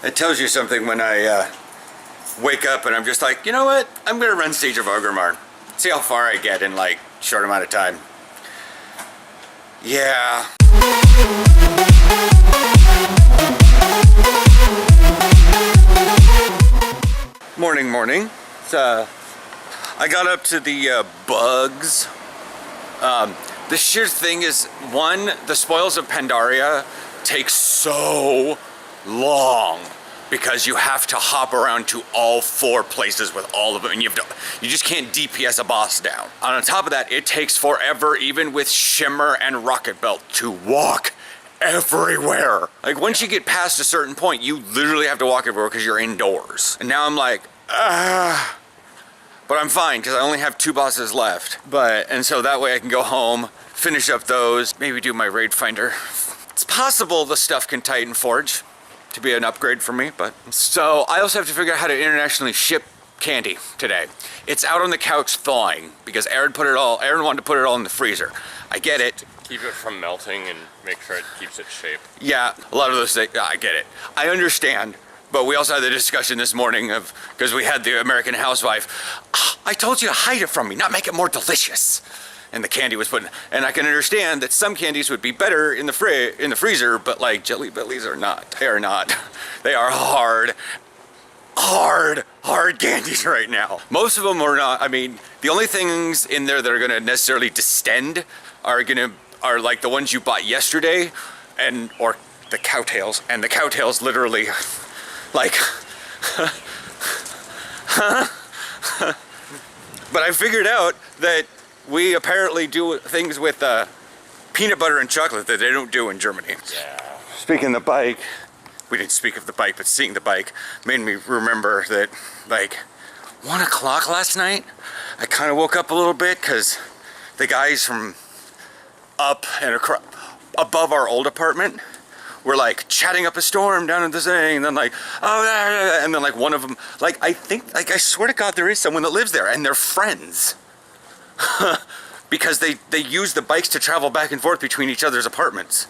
It tells you something when I wake up and I'm just like, you know what? I'm gonna run Siege of Orgrimmar. See how far I get in like short amount of time. Yeah. Morning. I got up to the bugs. The sheer thing is, one, the spoils of Pandaria take so long because you have to hop around to all 4 places with all of them, and you just can't DPS a boss down. And on top of that, it takes forever, even with Shimmer and Rocket Belt, to walk everywhere. Like, once you get past a certain point, you literally have to walk everywhere because you're indoors. And now I'm like, but I'm fine because I only have 2 bosses left. And so that way I can go home, finish up those, maybe do my raid finder. It's possible the stuff can Titan Forge to be an upgrade for me, but. So I also have to figure out how to internationally ship candy today. It's out on the couch thawing because Aaron wanted to put it all in the freezer. I get it. Keep it from melting and make sure it keeps its shape. Yeah, a lot of those things, I get it. I understand. But we also had the discussion this morning because we had the American housewife. I told you to hide it from me, not make it more delicious. And the candy was put in. And I can understand that some candies would be better in the freezer, but like Jelly Bellies are not. They are not. They are hard candies right now. Most of them are not. I mean, the only things in there that are gonna necessarily distend are like the ones you bought yesterday, or the cowtails. And the cowtails literally, like, But I figured out that we apparently do things with peanut butter and chocolate that they don't do in Germany. Yeah. Speaking of the bike, we didn't speak of the bike, but seeing the bike made me remember that, like, 1 o'clock last night, I kind of woke up a little bit because the guys from up and above our old apartment were like chatting up a storm down at the thing, and then like, oh, and then like one of them, like, I swear to God there is someone that lives there and they're friends. Because they use the bikes to travel back and forth between each other's apartments.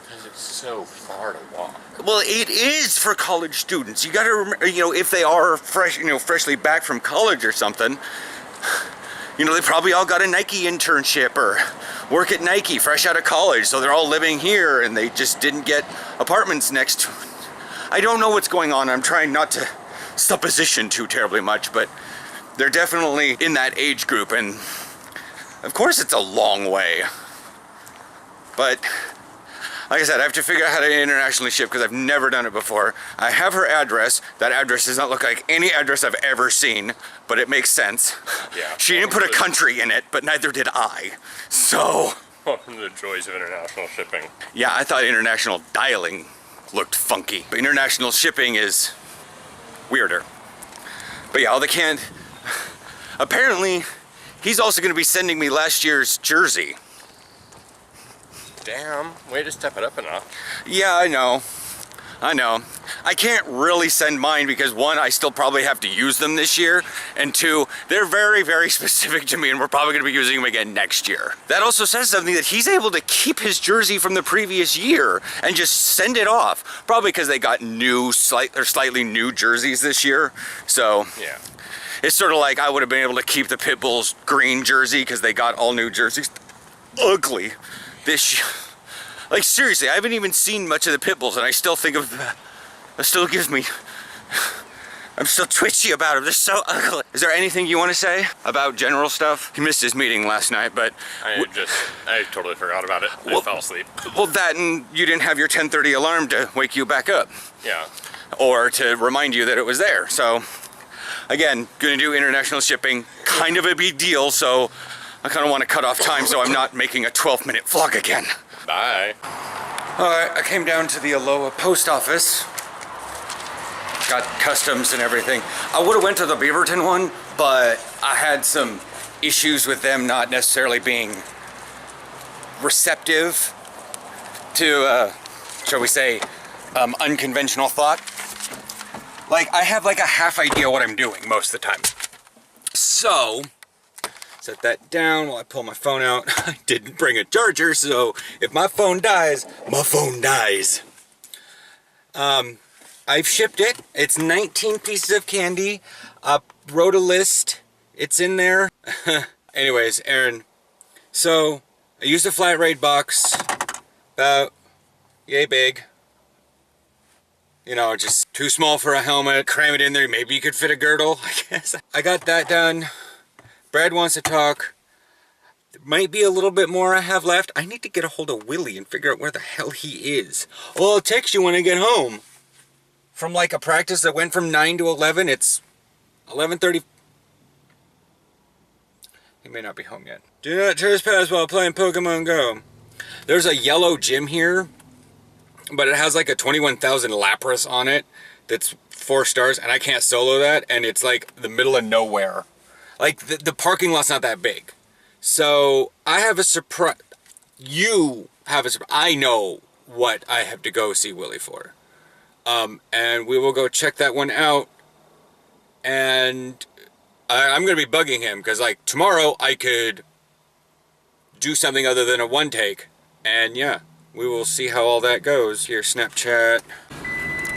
Because it's so far to walk. Well, it is for college students. You gotta remember, if they are freshly back from college or something, they probably all got a Nike internship or work at Nike fresh out of college, so they're all living here and they just didn't get apartments next to. I don't know what's going on. I'm trying not to supposition too terribly much, but they're definitely in that age group, and of course it's a long way. But like I said, I have to figure out how to internationally ship because I've never done it before. I have her address. That address does not look like any address I've ever seen, but it makes sense. Yeah. She didn't put a country in it, but neither did I. So. Welcome to the joys of international shipping. Yeah, I thought international dialing looked funky, but international shipping is weirder. But yeah, all the canned. Apparently, he's also going to be sending me last year's jersey. Damn, way to step it up a notch. Yeah, I know. I can't really send mine because 1, I still probably have to use them this year, and 2, they're very, very specific to me and we're probably going to be using them again next year. That also says something that he's able to keep his jersey from the previous year and just send it off. Probably because they got slightly new jerseys this year. So yeah. It's sort of like I would have been able to keep the Pitbull's green jersey because they got all new jerseys. Ugly. Like, seriously, I haven't even seen much of the Pitbulls and I still think of that. It still gives me, I'm still twitchy about them. They're so ugly. Is there anything you want to say about general stuff? He missed his meeting last night, but I totally forgot about it. I fell asleep. Well, that and you didn't have your 10:30 alarm to wake you back up. Yeah. Or to remind you that it was there. So again, gonna do international shipping, kind of a big deal, so I kind of want to cut off time so I'm not making a 12-minute vlog again. Bye. Alright, I came down to the Aloha post office. Got customs and everything. I would have went to the Beaverton one, but I had some issues with them not necessarily being receptive to, shall we say, unconventional thought. Like, I have like a half idea what I'm doing most of the time. So, set that down while I pull my phone out. I didn't bring a charger, so if my phone dies, my phone dies. I've shipped it. It's 19 pieces of candy. Wrote a list. It's in there. Anyways, Aaron, so I used a flat rate box, about yay big. You know, just too small for a helmet. Cram it in there. Maybe you could fit a girdle, I guess. I got that done. Brad wants to talk. There might be a little bit more I have left. I need to get a hold of Willie and figure out where the hell he is. Well, I'll text you when I get home. From like a practice that went from 9 to 11, it's 11:30. He may not be home yet. Do not trespass while playing Pokemon Go. There's a yellow gym here, but it has like a 21,000 Lapras on it that's 4 stars, and I can't solo that, and it's like the middle of nowhere. Like, the parking lot's not that big. So, I have a surprise. You have a surprise. I know what I have to go see Willie for. And we will go check that one out. And I'm going to be bugging him, because, like, tomorrow I could do something other than a one take. And, yeah, we will see how all that goes. Here, Snapchat.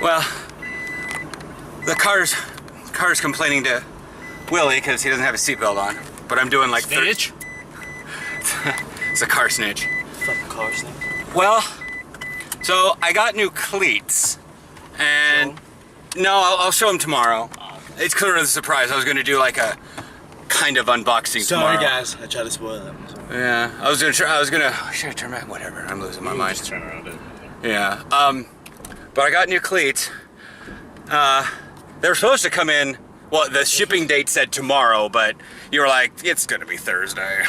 Well, the car's complaining to Willie because he doesn't have a seatbelt on. But I'm doing like snitch. It's a car snitch. Fucking car snitch. Well, so I got new cleats, and no, I'll show them tomorrow. It's clearly a surprise. I was going to do like a kind of unboxing tomorrow. Sorry guys, I tried to spoil that. Yeah, I was gonna. Should I turn back? Whatever. I'm losing my mind. Just turn around it. Yeah. But I got new cleats. They were supposed to come in. Well, the shipping date said tomorrow, but you were like, it's gonna be Thursday.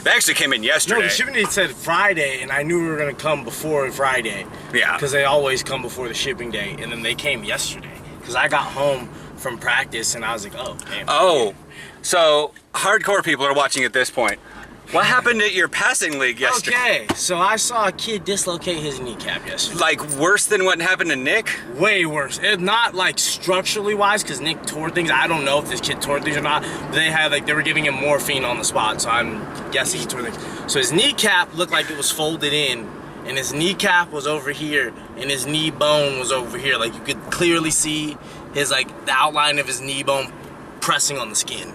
They actually came in yesterday. No, the shipping date said Friday, and I knew we were gonna come before Friday. Yeah. Because they always come before the shipping date, and then they came yesterday. Because I got home from practice, and I was like, oh, damn. Oh, so hardcore people are watching at this point. What happened at your passing league yesterday? Okay, so I saw a kid dislocate his kneecap yesterday. Like worse than what happened to Nick? Way worse. It's not like structurally wise, because Nick tore things. I don't know if this kid tore things or not. They had they were giving him morphine on the spot, so I'm guessing he tore things. So his kneecap looked like it was folded in, and his kneecap was over here, and his knee bone was over here. Like you could clearly see his the outline of his knee bone pressing on the skin.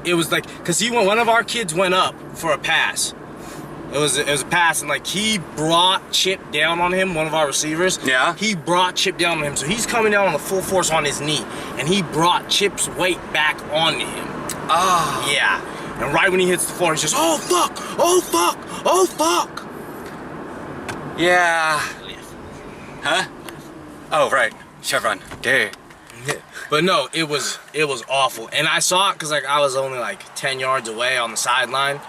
It was like, cause one of our kids went up for a pass. It was a pass, and he brought Chip down on him, one of our receivers. Yeah. He brought Chip down on him, so he's coming down on the full force on his knee, and he brought Chip's weight back onto him. Oh. Yeah. And right when he hits the floor, he's just, oh fuck, oh fuck, oh fuck. Yeah. Huh? Oh right, Chevron. Dang. But no, it was awful, and I saw it because I was only 10 yards away on the sideline.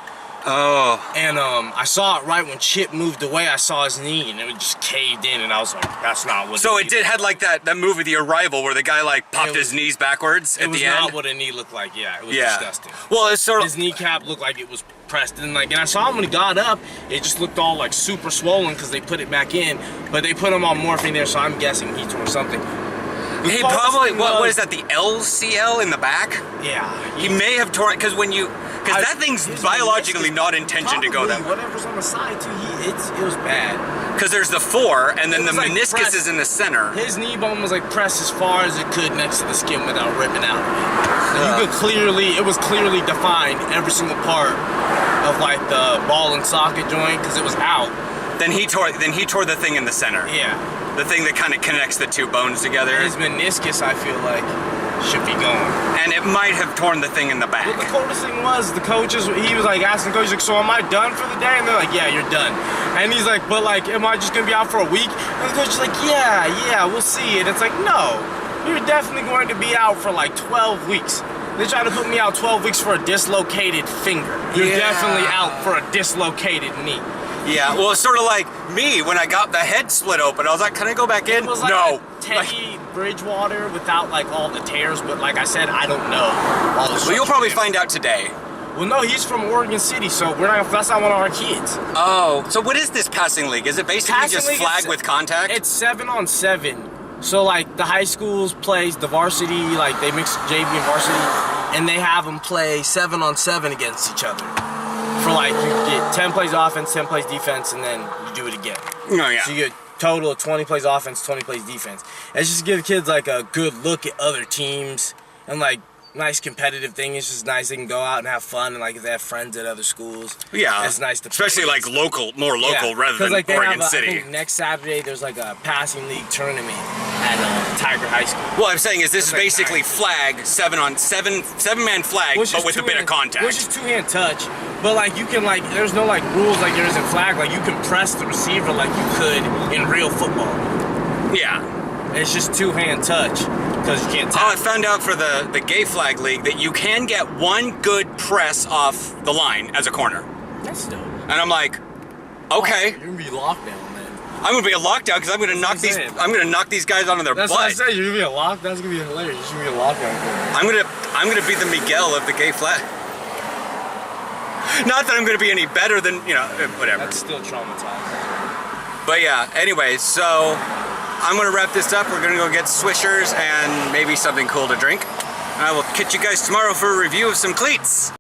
Oh. And I saw it right when Chip moved away. I saw his knee, and it just caved in, and I was like, "That's not what." So it had that movie, The Arrival, where the guy popped his knees backwards at the end. It was not what a knee looked like. Yeah, it was disgusting. Well, it's sort of his kneecap looked like it was pressed, and I saw him when he got up. It just looked all super swollen because they put it back in, but they put him on morphine there, so I'm guessing he tore something. He probably, what is that, the LCL in the back? Yeah. He may have torn it, because that thing's biologically not intentioned to go that way. Whatever's on the side, too, it was bad. Because there's the 4, and then the meniscus is in the center. His knee bone was pressed as far as it could next to the skin without ripping out. You could it was clearly defined, every single part of the ball and socket joint, because it was out. Then he tore the thing in the center. Yeah. The thing that kind of connects the 2 bones together. His meniscus, I feel should be going. And it might have torn the thing in the back. Well, the coolest thing was, he was asking the coach, so am I done for the day? And they're like, yeah, you're done. And he's like, but am I just gonna be out for a week? And the coach is like, yeah, we'll see. And it's like, no, you're definitely going to be out for 12 weeks. They tried to put me out 12 weeks for a dislocated finger. You're definitely out for a dislocated knee. Yeah, well, it's sort of like me when I got the head split open. I was like, can I go back in? It was no. Teddy Bridgewater without all the tears, but like I said, I don't know. Well, you'll probably find out today. Well, no, he's from Oregon City, so that's not one of our kids. Oh, so what is this passing league? Is it basically just flag with contact? It's 7-on-7. So the high schools plays the varsity, they mix JV and varsity, and they have them play 7-on-7 against each other. For you get 10 plays offense, 10 plays defense, and then you do it again. Oh yeah. So you get total of 20 plays offense, 20 plays defense. It's just to give kids like a good look at other teams and like nice competitive thing. It's just nice they can go out and have fun, and like if they have friends at other schools, Yeah, it's nice to especially play. like more local rather than like, Oregon I City. think next Saturday there's like a passing league tournament at Tiger High School. Well, I'm saying is this is Like basically nice. flag 7-on-7 flag, Which but is with a bit of contact. Which is two-hand touch, but like you can like there's no like rules like there is in flag. Like you can press the receiver like you could in real football. Yeah. It's just two-hand touch because you can't Oh, I tap. found out for the gay flag league that you can get one good press off the line as a corner, That's dope. and I'm like, okay, You're gonna be locked down, man. I'm gonna be a lockdown because I'm gonna knock what I'm these. saying. I'm gonna knock these guys onto their That's what I butt. said. You're gonna be a lock. That's gonna be hilarious. You're gonna be a lockdown. I'm gonna be the Miguel of the gay flag. Not that I'm gonna be any better than whatever. That's still traumatizing. But yeah. Anyway, so I'm gonna wrap this up. We're gonna go get Swishers and maybe something cool to drink. I will catch you guys tomorrow for a review of some cleats.